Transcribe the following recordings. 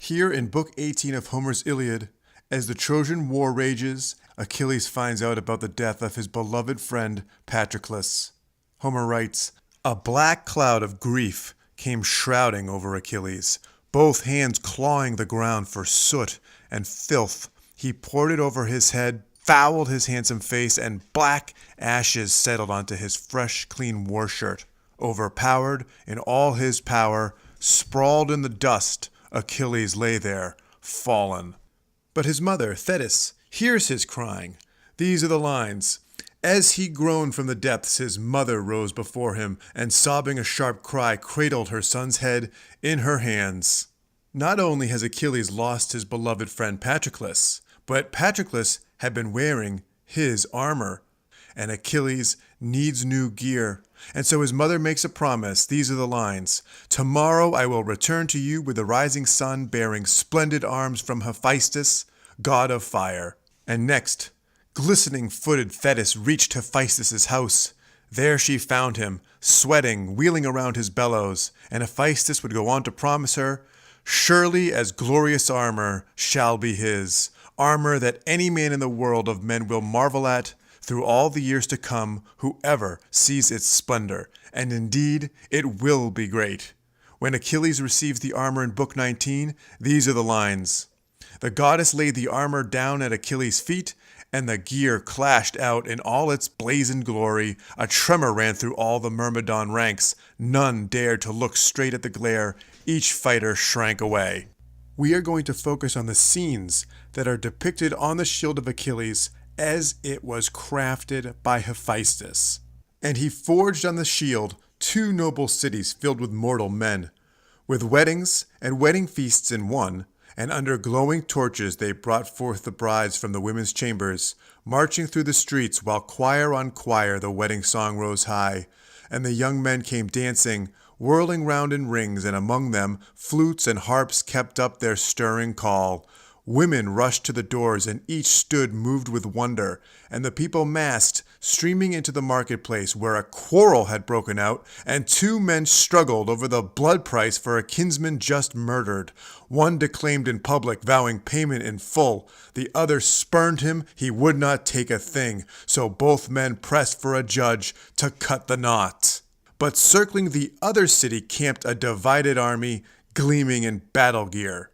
Here in Book 18 of Homer's Iliad, as the Trojan War rages, Achilles finds out about the death of his beloved friend Patroclus. Homer writes, "A black cloud of grief came shrouding over Achilles, both hands clawing the ground for soot and filth. He poured it over his head, fouled his handsome face, and black ashes settled onto his fresh, clean war shirt. Overpowered in all his power, sprawled in the dust, Achilles lay there, fallen." But his mother, Thetis, hears his crying. These are the lines. As he groaned from the depths, his mother rose before him, and sobbing a sharp cry, cradled her son's head in her hands. Not only has Achilles lost his beloved friend Patroclus, but Patroclus had been wearing his armor, and Achilles needs new gear. And so his mother makes a promise. These are the lines. "Tomorrow I will return to you with the rising sun, bearing splendid arms from Hephaestus, god of fire." And next, glistening-footed Thetis reached Hephaestus' house. There she found him, sweating, wheeling around his bellows, and Hephaestus would go on to promise her, "Surely as glorious armor shall be his, armor that any man in the world of men will marvel at through all the years to come, whoever sees its splendor, and indeed it will be great." When Achilles receives the armor in Book 19, these are the lines. "The goddess laid the armor down at Achilles' feet, and the gear clashed out in all its blazoned glory. A tremor ran through all the Myrmidon ranks. None dared to look straight at the glare. Each fighter shrank away." We are going to focus on the scenes that are depicted on the shield of Achilles as it was crafted by Hephaestus. "And he forged on the shield 2 noble cities filled with mortal men, with weddings and wedding feasts in one, and under glowing torches they brought forth the brides from the women's chambers, marching through the streets while choir on choir the wedding song rose high, and the young men came dancing, whirling round in rings, and among them flutes and harps kept up their stirring call. Women rushed to the doors, and each stood moved with wonder, and the people massed, streaming into the marketplace, where a quarrel had broken out, and 2 men struggled over the blood price for a kinsman just murdered. One declaimed in public, vowing payment in full. The other spurned him, he would not take a thing, so both men pressed for a judge to cut the knot. But circling the other city camped a divided army, gleaming in battle gear."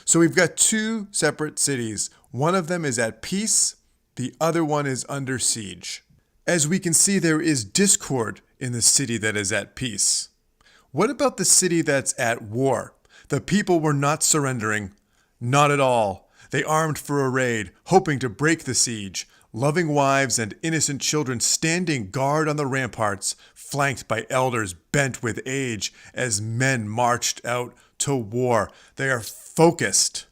So we've got 2 separate cities. One of them is at peace, the other one is under siege. As we can see, there is discord in the city that is at peace. What about the city that's at war? The people were not surrendering. Not at all. They armed for a raid, hoping to break the siege. Loving wives and innocent children standing guard on the ramparts, flanked by elders bent with age as men marched out to war. They are focused.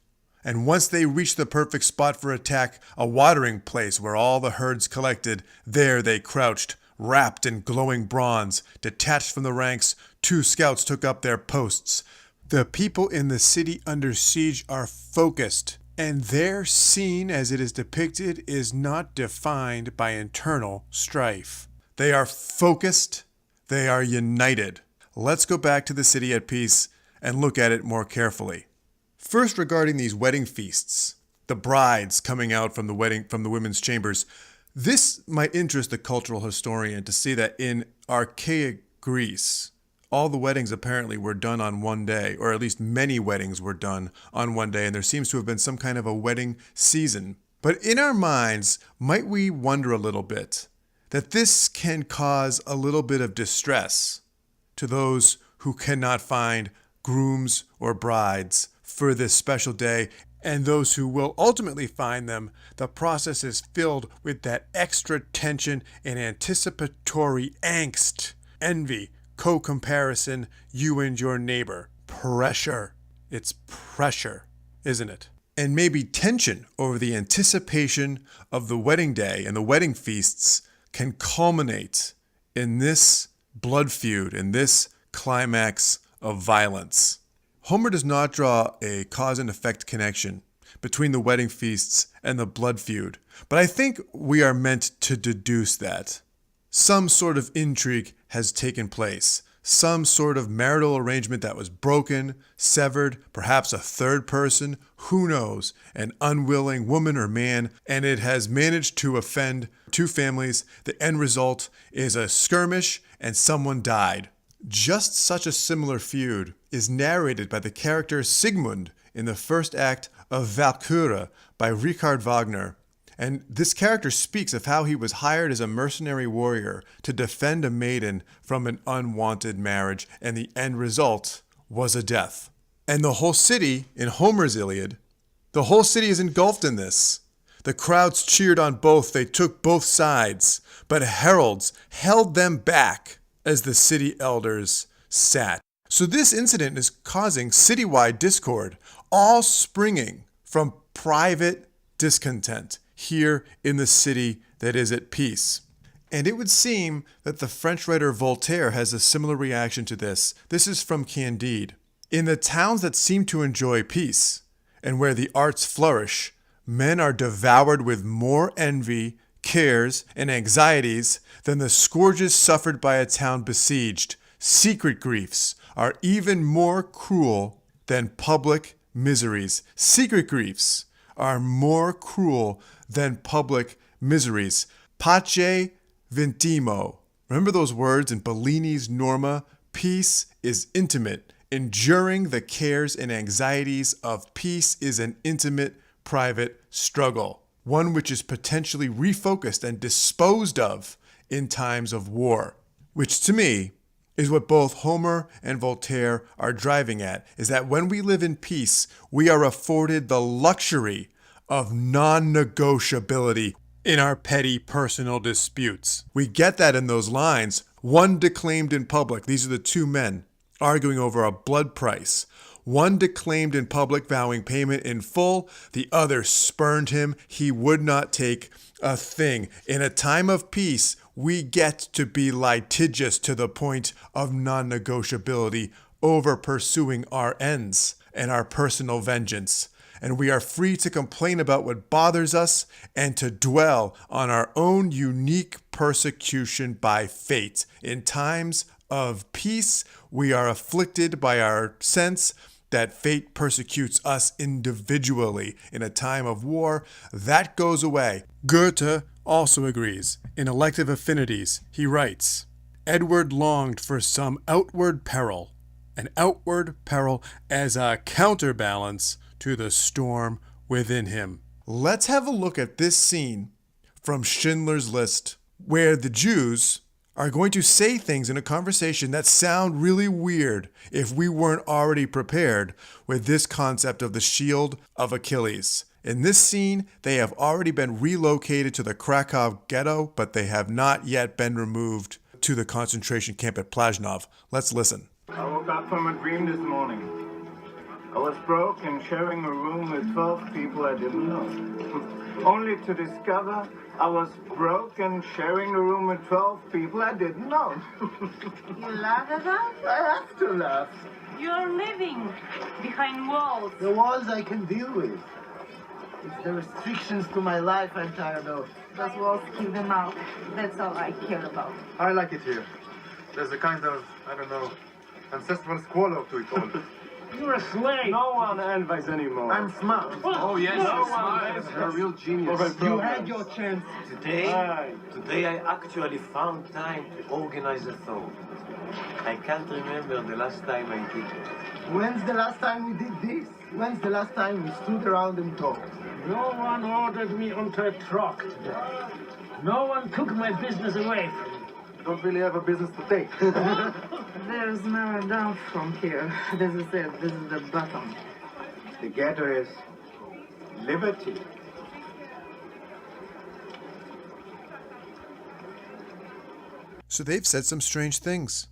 And once they reach the perfect spot for attack, a watering place where all the herds collected, there they crouched, wrapped in glowing bronze. Detached from the ranks, 2 scouts took up their posts. The people in the city under siege are focused, and their scene as it is depicted is not defined by internal strife. They are focused, they are united. Let's go back to the city at peace and look at it more carefully. First, regarding these wedding feasts, the brides coming out from the women's chambers, this might interest the cultural historian to see that in archaic Greece, all the weddings apparently were done on one day, or at least many weddings were done on one day, and there seems to have been some kind of a wedding season. But in our minds, might we wonder a little bit that this can cause a little bit of distress to those who cannot find grooms or brides for this special day, and those who will ultimately find them. The process is filled with that extra tension and anticipatory angst, envy, co-comparison, you and your neighbor. Pressure. It's pressure, isn't it? And maybe tension over the anticipation of the wedding day and the wedding feasts can culminate in this blood feud, in this climax of violence. Homer does not draw a cause and effect connection between the wedding feasts and the blood feud, but I think we are meant to deduce that some sort of intrigue has taken place. some sort of marital arrangement that was broken, severed, perhaps a third person, who knows, an unwilling woman or man, and it has managed to offend two families. The end result is a skirmish and someone died. Just such a similar feud is narrated by the character Sigmund in the first act of Walküre by Richard Wagner. And this character speaks of how he was hired as a mercenary warrior to defend a maiden from an unwanted marriage, and the end result was a death. And the whole city, in Homer's Iliad, the whole city is engulfed in this. The crowds cheered on both, they took both sides, but heralds held them back as the city elders sat. So this incident is causing citywide discord, all springing from private discontent here in the city that is at peace. And it would seem that the French writer Voltaire has a similar reaction to this. This is from Candide. In the towns that seem to enjoy peace, and where the arts flourish, men are devoured with more envy, cares, and anxieties than the scourges suffered by a town besieged. Secret griefs are even more cruel than public miseries. Secret griefs are more cruel than public miseries. Pace vintimo. Remember those words in Bellini's Norma? Peace is intimate. Enduring the cares and anxieties of peace is an intimate, private struggle, one which is potentially refocused and disposed of in times of war, which to me is what both Homer and Voltaire are driving at, is that when we live in peace, we are afforded the luxury of non-negotiability in our petty personal disputes. We get that in those lines. One declaimed in public. These are the two men arguing over a blood price. One declaimed in public, vowing payment in full. The other spurned him. He would not take a thing. In a time of peace, we get to be litigious to the point of non-negotiability over pursuing our ends and our personal vengeance. And we are free to complain about what bothers us and to dwell on our own unique persecution by fate. In times of peace, we are afflicted by our sense that fate persecutes us individually. In a time of war, that goes away. Goethe also agrees. In Elective Affinities, he writes, Edward longed for some outward peril, an outward peril as a counterbalance to the storm within him. Let's have a look at this scene from Schindler's List, where the Jews are going to say things in a conversation that sound really weird if we weren't already prepared with this concept of the Shield of Achilles. In this scene, they have already been relocated to the Krakow ghetto, but they have not yet been removed to the concentration camp at Plazhnov. Let's listen. I woke up from a dream this morning. I was broke and sharing a room with 12 people I didn't know. Only to discover I was broke and sharing a room with 12 people I didn't know. You laugh at that? I have to laugh. You're living behind walls. The walls I can deal with. It's the restrictions to my life I'm tired of. Those walls, keep them out. That's all I care about. I like it here. There's a kind of, I don't know, ancestral squalor to it all. You're a slave. No one envies anymore. I'm smart. Oh, yes, No you're one smart. You're a real genius. You had your chance. Today Aye. I actually found time to organize a thought. I can't remember the last time I did it. When's the last time we did this? When's the last time we stood around and talked? No one ordered me onto a truck today. No one took my business away from me. You don't really have a business to take. There's no down from here. This is it. This is the bottom. The ghetto is liberty. So they've said some strange things.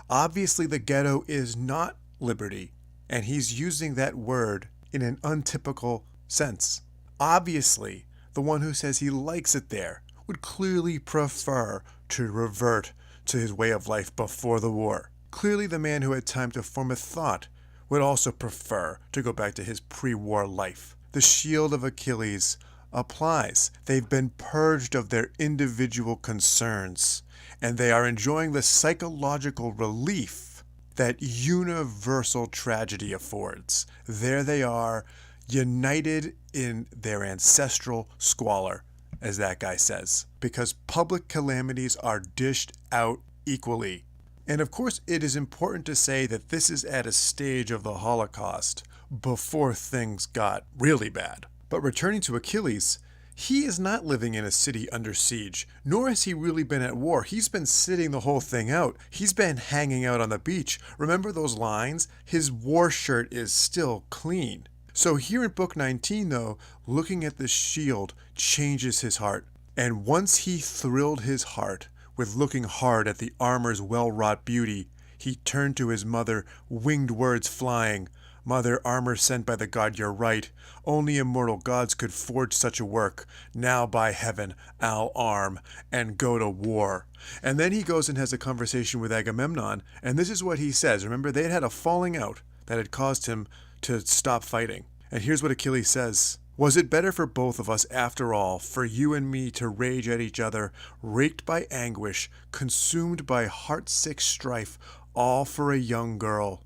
Obviously, the ghetto is not liberty, and he's using that word in an untypical sense. Obviously, the one who says he likes it there would clearly prefer to revert to his way of life before the war. Clearly, the man who had time to form a thought would also prefer to go back to his pre-war life. The Shield of Achilles applies. They've been purged of their individual concerns, and they are enjoying the psychological relief that universal tragedy affords. There they are, united in their ancestral squalor, as that guy says, because public calamities are dished out equally. And of course, it is important to say that this is at a stage of the Holocaust before things got really bad. But returning to Achilles, he is not living in a city under siege, nor has he really been at war. He's been sitting the whole thing out. He's been hanging out on the beach. Remember those lines? His war shirt is still clean. So here in Book 19, though, looking at the shield changes his heart. And once he thrilled his heart with looking hard at the armor's well-wrought beauty, he turned to his mother, winged words flying. Mother, armor sent by the god, you're right. Only immortal gods could forge such a work. Now, by heaven, I'll arm and go to war. And then he goes and has a conversation with Agamemnon, and this is what he says. Remember, they had had a falling out that had caused him to stop fighting. And here's what Achilles says. Was it better for both of us, after all, for you and me to rage at each other, raked by anguish, consumed by heart-sick strife, all for a young girl?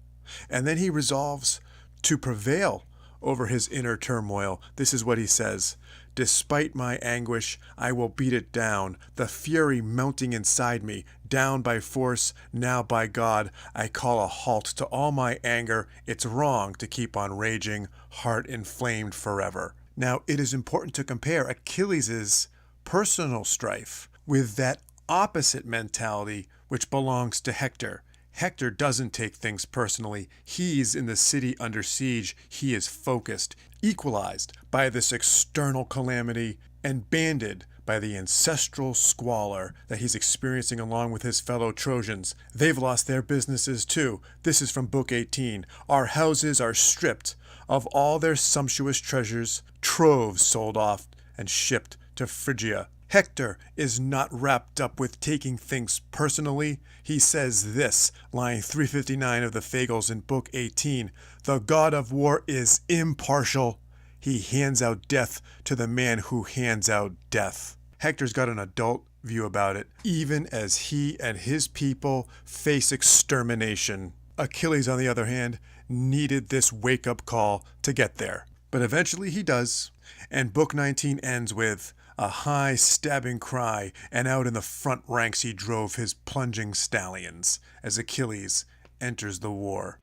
And then he resolves to prevail over his inner turmoil. This is what he says. Despite my anguish, I will beat it down, the fury mounting inside me, down by force, now by God, I call a halt to all my anger. It's wrong to keep on raging, heart inflamed forever. Now, it is important to compare Achilles' personal strife with that opposite mentality which belongs to Hector. Hector doesn't take things personally. He's in the city under siege. He is focused, equalized by this external calamity, and banded by the ancestral squalor that he's experiencing along with his fellow Trojans. They've lost their businesses too. This is from Book 18. Our houses are stripped of all their sumptuous treasures, troves sold off and shipped to Phrygia. Hector is not wrapped up with taking things personally. He says this, line 359 of the Fagles in Book 18, the god of war is impartial. He hands out death to the man who hands out death. Hector's got an adult view about it, even as he and his people face extermination. Achilles, on the other hand, needed this wake-up call to get there. But eventually he does, and Book 19 ends with a high stabbing cry, and out in the front ranks he drove his plunging stallions as Achilles enters the war.